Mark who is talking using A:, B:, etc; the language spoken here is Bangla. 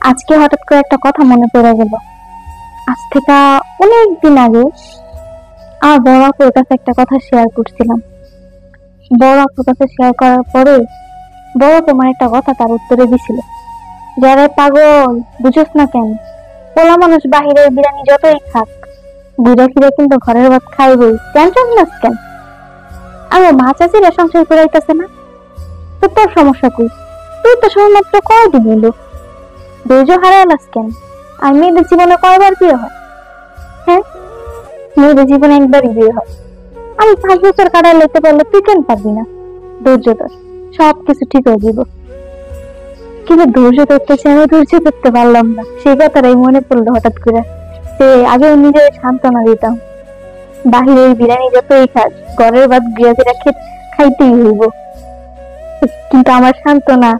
A: আজকে হঠাৎ করে একটা কথা মনে পড়ে গেল। আজ থেকে অনেক দিন আগে আমার বড় আপুর কাছে একটা কথা শেয়ার করছিলাম। বড় আপুর কাছে শেয়ার করার পরে বড় আপু আমার একটা কথা তার উত্তরে দিছিল, যারা পাগল, বুঝোস না কেন? পোলা মানুষ বাহিরের বিরিয়ানি যতই খাক, ঘুরে ফিরে কিন্তু ঘরের ভাত খাইবই, টেনশন নাস কেন? আমার মা চাচিরা সংসার করাইতেছে না, তো তোর সমস্যা কই? তুই তো সবেমাত্র কয়দিন এলো, ধৈর্য হারাইলাস কেন? আর মেয়েদের জীবনে কয়বার বিয়ে হয়? হ্যাঁ, মেয়েদের জীবনে একবারই বিয়ে হয়। আমি 5 বছর কাটাই লেতে পারলে তুই কেন পারবি না? ধৈর্য ধর, সবকিছু ঠিক হয়ে যাব। কিন্তু ধৈর্য ধরতেছি, আমি ধৈর্য ধরতে পারলাম না, সেই কথাটাই মনে পড়লো হঠাৎ করে। সে আগে নিজের সান্ত্বনা দিতাম, বাহিরের বিরিয়ানি যতই খাস, ঘরের ভাত গৃহস্থীরা খাইতেই হইব। কিন্তু আমার সান্ত্বনা